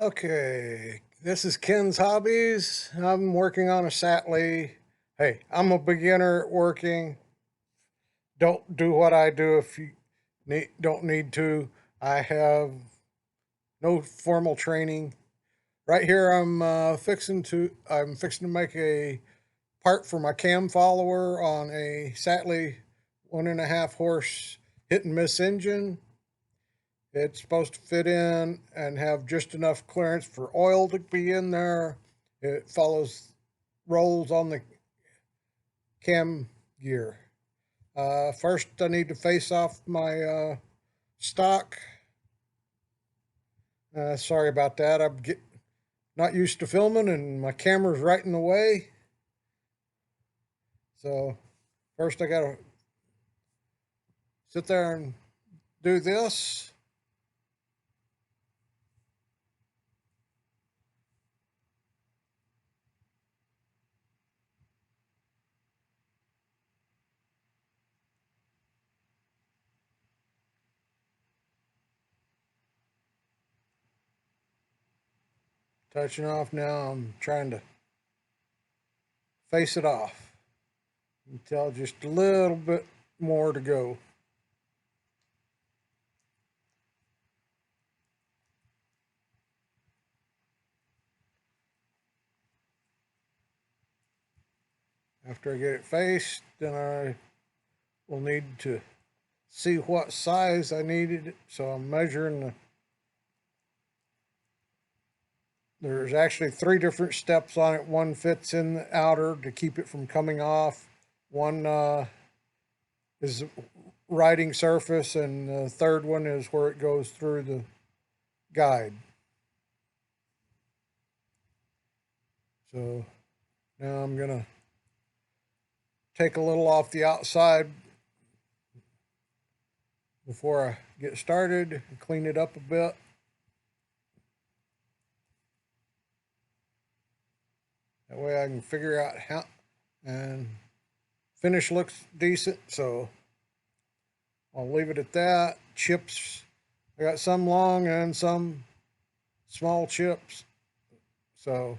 Okay, this is Ken's Hobbies. I'm working on a Sattley. Hey, I'm a beginner at working. Don't do what I do if you don't need to. I have no formal training. Right here, I'm fixing to make a part for my cam follower on a Sattley 1.5 horse hit and miss engine. It's supposed to fit in and have just enough clearance for oil to be in there. It follows rolls on the cam gear. First, I need to face off my stock. Sorry about that. Not used to filming, and my camera's right in the way. So first, I gotta sit there and do this. Touching off now. I'm trying to face it off until just a little bit more to go. After I get it faced, then I will need to see what size I needed. So I'm measuring there's actually 3 different steps on it. One fits in the outer to keep it from coming off. One is riding surface, and the third one is where it goes through the guide. So now I'm gonna take a little off the outside before I get started and clean it up a bit. That way I can figure out how, and finish looks decent, so I'll leave it at that. Chips, I got some long and some small chips, so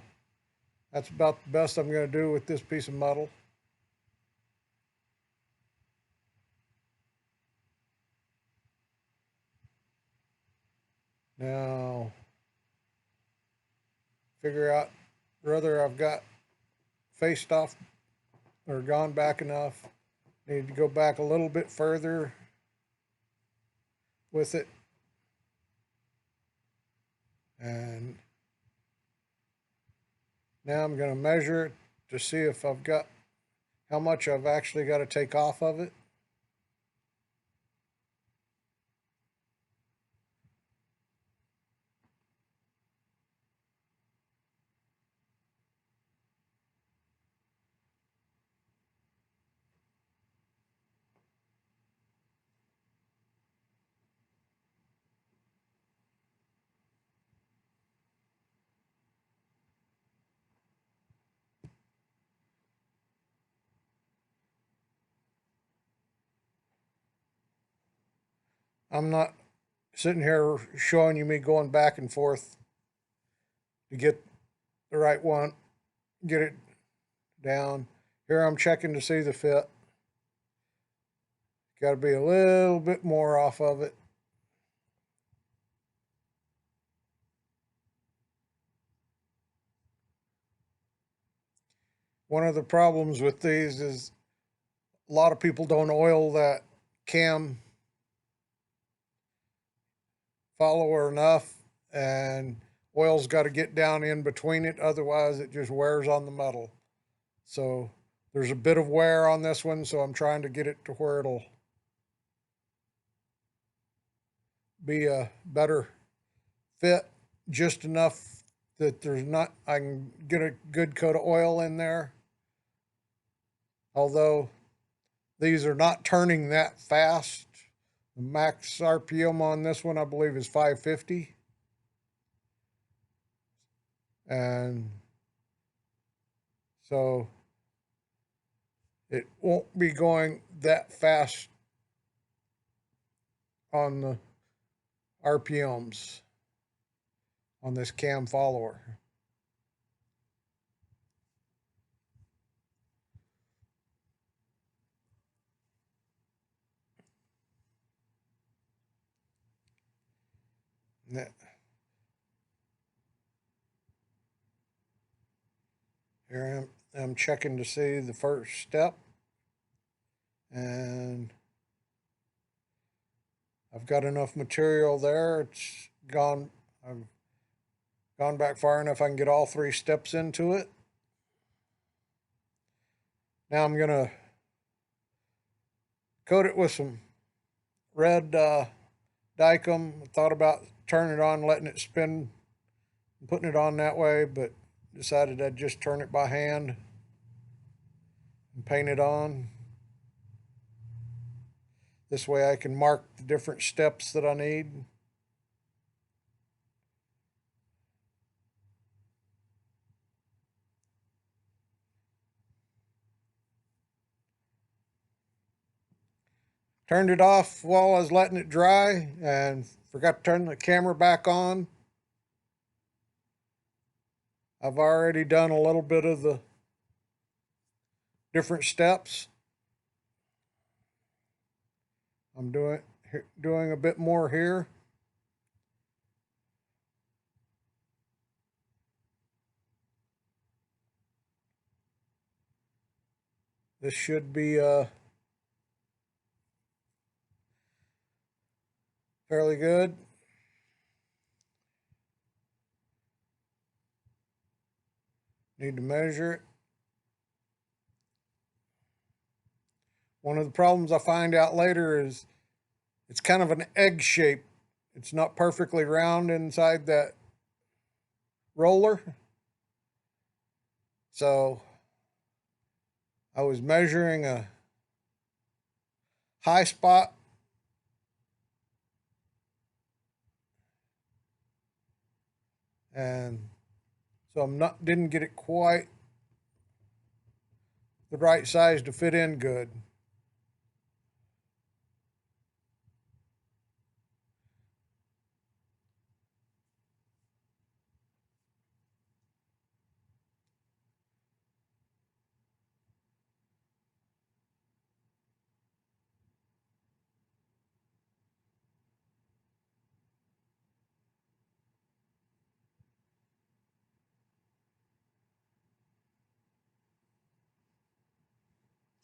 that's about the best I'm going to do with this piece of metal. Now, figure out whether I've got faced off or gone back enough. Need to go back a little bit further with it. And now I'm going to measure it to see if I've got how much I've actually got to take off of it. I'm not sitting here showing you me going back and forth to get the right one, get it down. Here I'm checking to see the fit. Got to be a little bit more off of it. One of the problems with these is a lot of people don't oil that cam follower enough, and oil's got to get down in between it, otherwise it just wears on the metal. So there's a bit of wear on this one, so I'm trying to get it to where it'll be a better fit, just enough that there's not, I can get a good coat of oil in there. Although these are not turning that fast. The max RPM on this one, I believe, is 550. And so it won't be going that fast on the RPMs on this cam follower. Here I'm checking to see the first step, and I've got enough material there. It's gone. I've gone back far enough I can get all 3 steps into it. Now I'm gonna coat it with some red Dicom. Thought about turning it on, letting it spin, and putting it on that way, but decided I'd just turn it by hand and paint it on. This way I can mark the different steps that I need. Turned it off while I was letting it dry and forgot to turn the camera back on. I've already done a little bit of the different steps. I'm doing a bit more here. This should be fairly good. Need to measure it. One of the problems I find out later is it's kind of an egg shape. It's not perfectly round inside that roller. So I was measuring a high spot, and so didn't get it quite the right size to fit in good.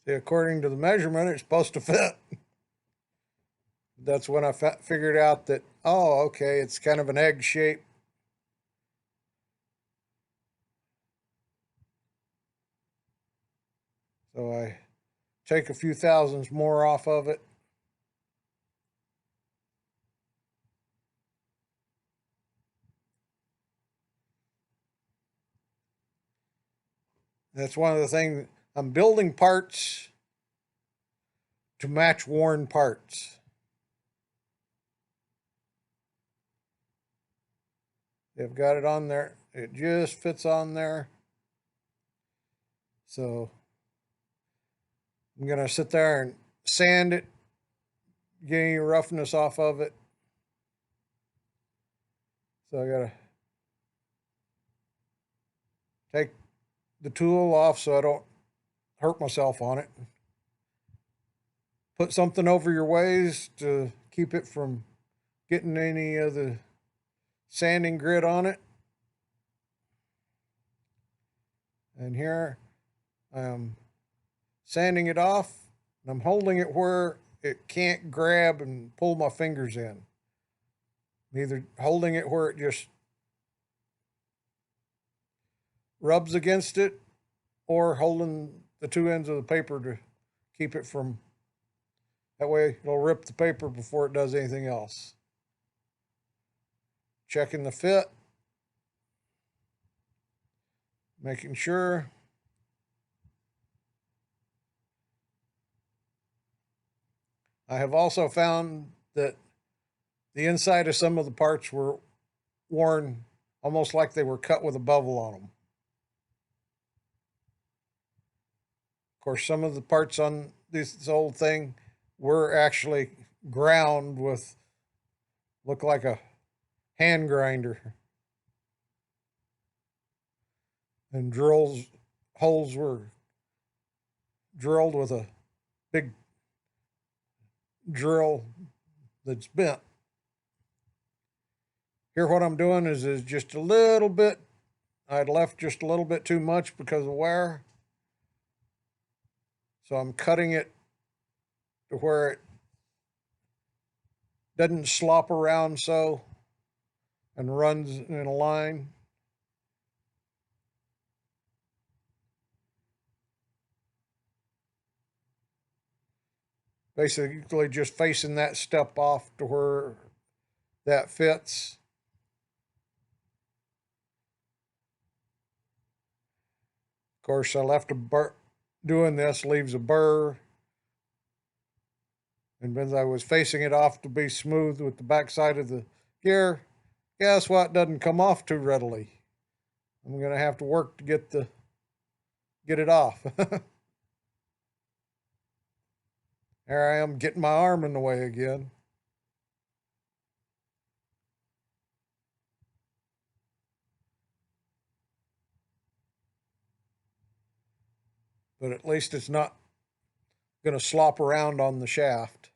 See, according to the measurement, it's supposed to fit. That's when I figured out that, oh, okay, it's kind of an egg shape. So I take a few thousandths more off of it. That's one of the things. I'm building parts to match worn parts. They've got it on there. It just fits on there. So I'm going to sit there and sand it, get any roughness off of it. So I got to take the tool off so I don't hurt myself on it. Put something over your ways to keep it from getting any of the sanding grit on it. And here I'm sanding it off, and I'm holding it where it can't grab and pull my fingers in. Either holding it where it just rubs against it, or holding the 2 ends of the paper to keep it from, that way it'll rip the paper before it does anything else. Checking the fit, making sure. I have also found that the inside of some of the parts were worn almost like they were cut with a bevel on them. Of course, some of the parts on this old thing were actually ground with, look like a hand grinder. and holes were drilled with a big drill that's bent. Here what I'm doing is just a little bit, I'd left just a little bit too much because of wear. So I'm cutting it to where it doesn't slop around so and runs in a line. Basically just facing that step off to where that fits. Of course, I left a burr, doing this leaves a burr. And as I was facing it off to be smooth with the backside of the gear, guess what doesn't come off too readily? I'm going to have to work to get it off. There I am getting my arm in the way again. But at least it's not going to slop around on the shaft.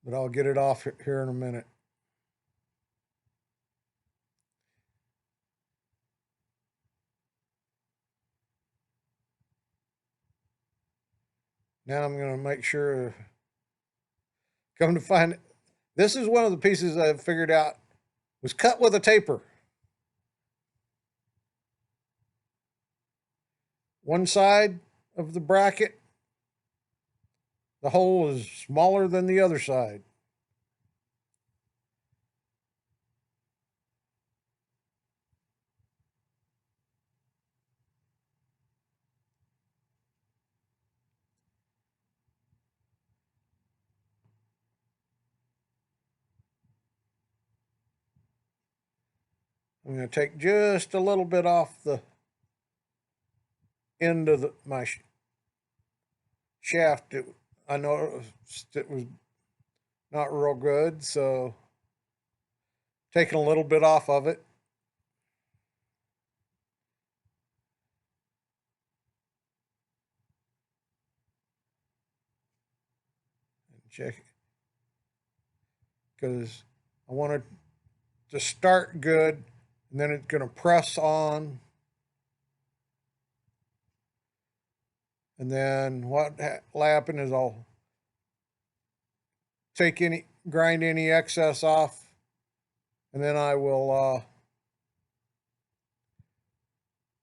But I'll get it off here in a minute. Now I'm going to make sure, come to find, this is one of the pieces I've figured out was cut with a taper. One side of the bracket, the hole is smaller than the other side. I'm going to take just a little bit off the end of my shaft. I noticed it was not real good, so taking a little bit off of it. And check, because I wanted to start good, and then it's going to press on. And then what will happen is I'll grind any excess off, and then I will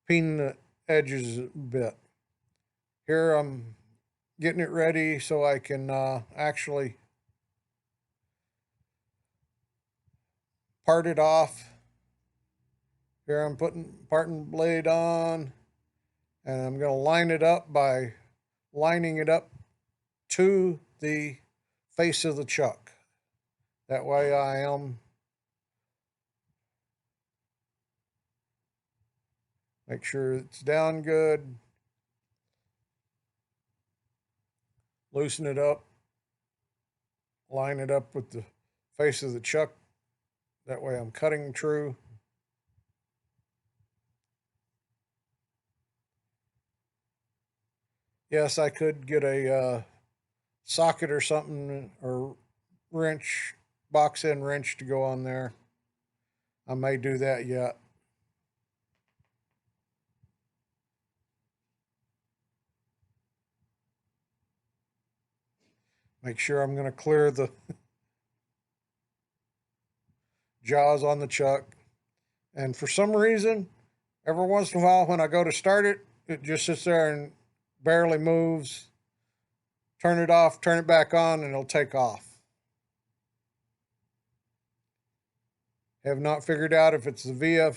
peen the edges a bit. Here I'm getting it ready so I can actually part it off. Here I'm parting blade on, and I'm going to line it up by lining it up to the face of the chuck. That way I am make sure it's down good, loosen it up, line it up with the face of the chuck. That way I'm cutting true. Yes, I could get a socket or something, or wrench, box end wrench to go on there. I may do that yet. Make sure I'm going to clear the jaws on the chuck. And for some reason, every once in a while when I go to start it, it just sits there and barely moves. Turn it off, turn it back on, and it'll take off. Have not figured out if it's the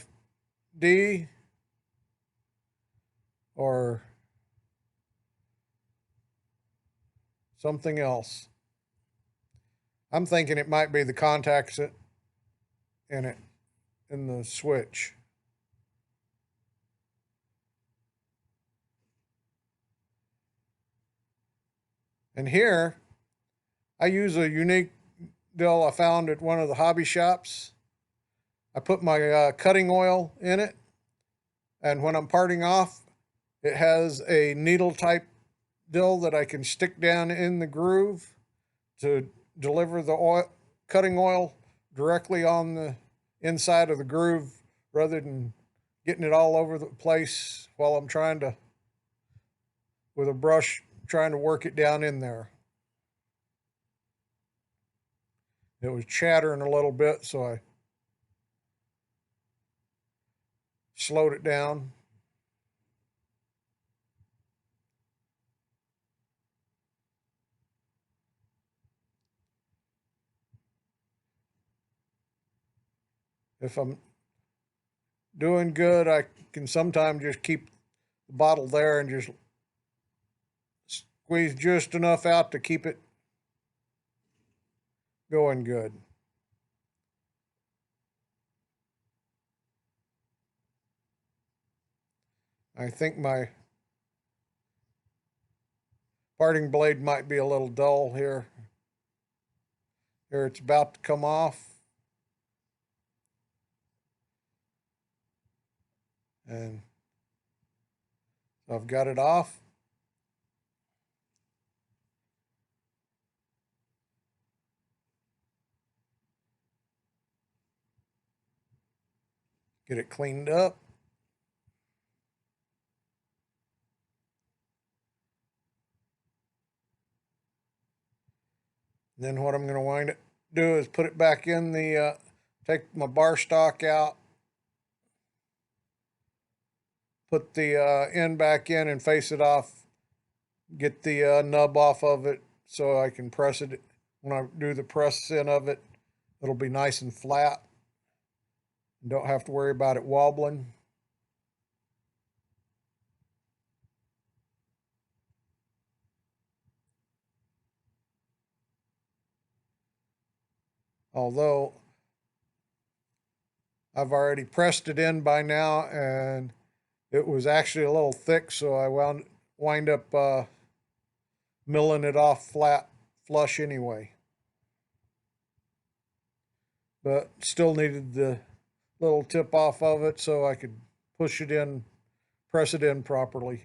VFD or something else. I'm thinking it might be the contacts in it, in the switch. And here, I use a unique deal I found at one of the hobby shops. I put my cutting oil in it, and when I'm parting off, it has a needle type dill that I can stick down in the groove to deliver the cutting oil directly on the inside of the groove rather than getting it all over the place while I'm trying to, with a brush, trying to work it down in there. It was chattering a little bit, so I slowed it down. If I'm doing good, I can sometimes just keep the bottle there and just squeeze just enough out to keep it going good. I think my parting blade might be a little dull here. Here it's about to come off. And I've got it off. Get it cleaned up. And then what I'm going to wind it do is put it back in the take my bar stock out, put the end back in and face it off, get the nub off of it so I can press it. When I do the press in of it, it'll be nice and flat. Don't have to worry about it wobbling. Although I've already pressed it in by now and it was actually a little thick, so I wind up milling it off flat flush anyway. But still needed the little tip off of it so I could push it in, press it in properly.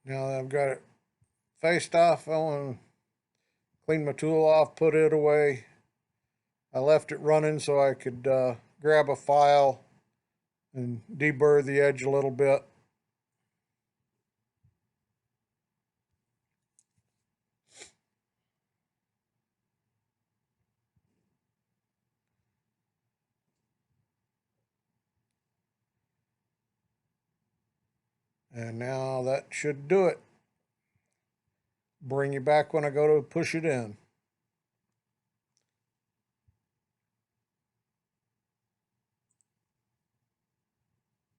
Now that I've got it faced off, I want to clean my tool off, put it away. I left it running so I could grab a file and deburr the edge a little bit. And now that should do it. Bring you back when I go to push it in.